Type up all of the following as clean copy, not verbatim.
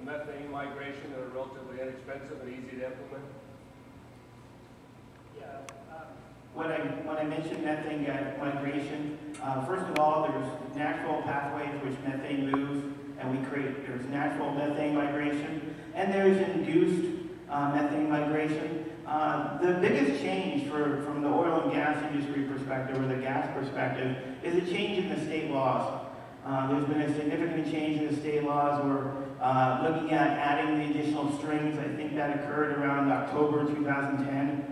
methane migration that are relatively inexpensive and easy to implement? Yeah. When I mentioned methane migration, first of all, there's natural pathways which methane moves, and there's natural methane migration, and there's induced methane migration. The biggest change from the oil and gas industry perspective, or the gas perspective, is a change in the state laws. There's been a significant change in the state laws. We're looking at adding the additional strings. I think that occurred around October 2010.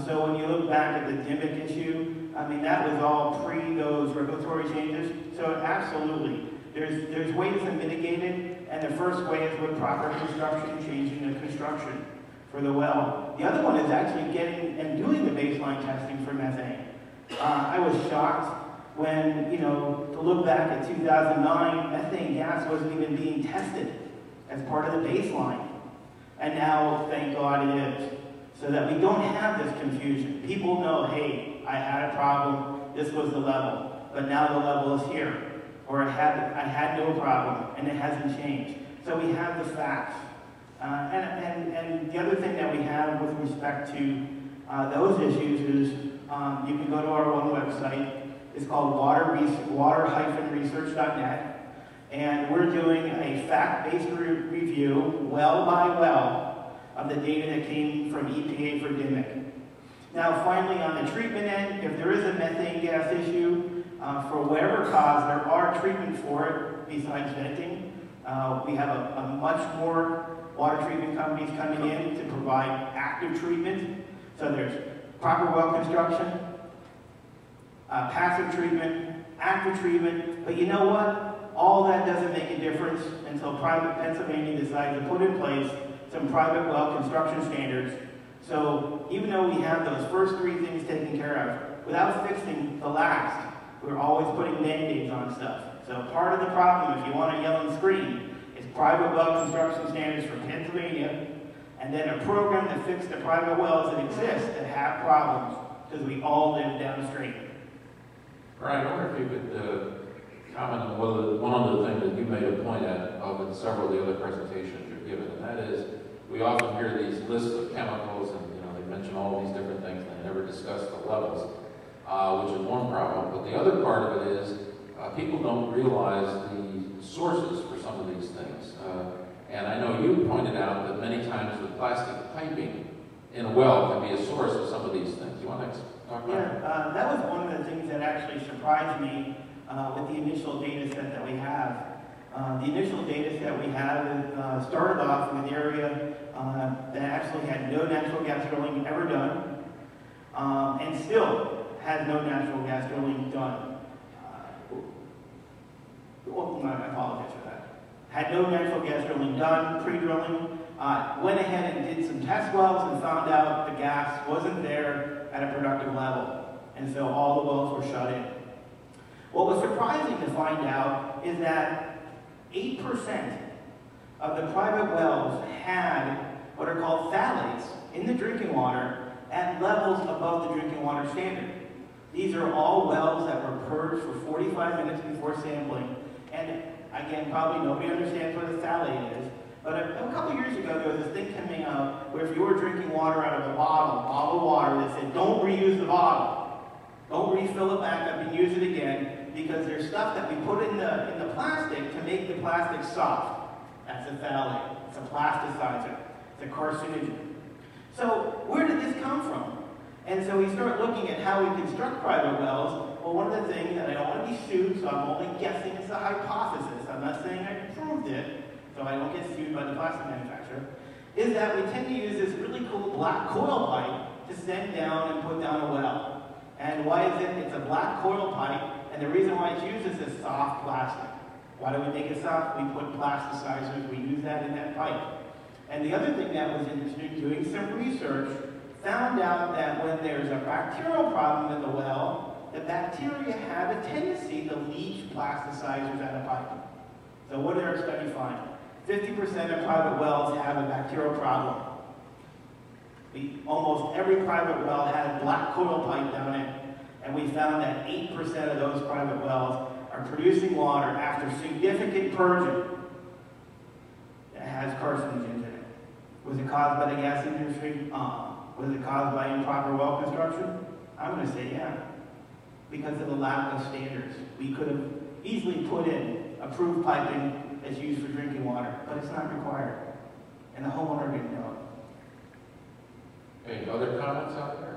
So when you look back at the DMIC issue, I mean, that was all pre those regulatory changes. So absolutely, there's ways to mitigate it, and the first way is with proper construction, changing the construction for the well. The other one is actually getting and doing the baseline testing for methane. I was shocked when, to look back at 2009, methane gas wasn't even being tested as part of the baseline. And now, thank God it is. So that we don't have this confusion. People know, hey, I had a problem, this was the level, but now the level is here. Or I had no problem, and it hasn't changed. So we have the facts. And the other thing that we have with respect to those issues is you can go to our one website. It's called water-research.net, and we're doing a fact-based review, well by well, of the data that came from EPA for DMIC. Now, finally, on the treatment end, if there is a methane gas issue, for whatever cause, there are treatment for it besides venting. We have a much more water treatment companies coming in to provide active treatment. So there's proper well construction, passive treatment, active treatment, but you know what? All that doesn't make a difference until private Pennsylvania decides to put in place some private well construction standards. So even though we have those first three things taken care of, without fixing the last, we're always putting band-aids on stuff. So part of the problem, if you want to yell and scream, is private well construction standards for Pennsylvania, and then a program to fix the private wells that exist that have problems, because we all live downstream. Brian, I wonder if you could comment on one of the things that you made a point of in several of the other presentations you've given, and that is we often hear these lists of chemicals, and they mention all these different things, and they never discuss the levels, which is one problem. But the other part of it is people don't realize the sources for some of these things. And I know you pointed out that many times the plastic piping in a well can be a source of some of these things. You want to talk about that? Yeah, that was one of the things that actually surprised me with the initial data set that we have. The initial data set we have started off in an area that actually had no natural gas drilling ever done, and still has no natural gas drilling done. Well, I apologize for that. Had no natural gas drilling done, pre-drilling, went ahead and did some test wells and found out the gas wasn't there at a productive level. And so all the wells were shut in. What was surprising to find out is that 8% of the private wells had what are called phthalates in the drinking water at levels above the drinking water standard. These are all wells that were purged for 45 minutes before sampling. And again, probably nobody understands what a phthalate is, but a couple years ago there was this thing coming out where if you were drinking water out of a bottle of water, that said don't reuse the bottle. Don't refill it back up and use it again, because there's stuff that we put in the plastic to make the plastic soft. That's a phthalate. It's a plasticizer. It's a carcinogen. So where did this come from? And so we start looking at how we construct private wells. Well, one of the things, and I don't want to be sued, so I'm only guessing it's a hypothesis. I'm not saying I proved it, so I don't get sued by the plastic manufacturer, is that we tend to use this really cool black coil pipe to send down and put down a well. And why is it? It's a black coil pipe, and the reason why it's used is this soft plastic. Why do we make it soft? We put plasticizers, we use that in that pipe. And the other thing that was interesting, doing some research, found out that when there's a bacterial problem in the well, the bacteria have a tendency to leach plasticizers out of pipe. So what did our study find? 50% of private wells have a bacterial problem. Almost every private well had a black coil pipe down it, and we found that 8% of those private wells are producing water after significant purging. has carcinogens in it. Was it caused by the gas industry? Was it caused by improper well construction? I'm going to say yeah, because of the lack of standards. We could have easily put in approved piping that's used for drinking water, but it's not required. And the homeowner didn't know it. Any other comments out there?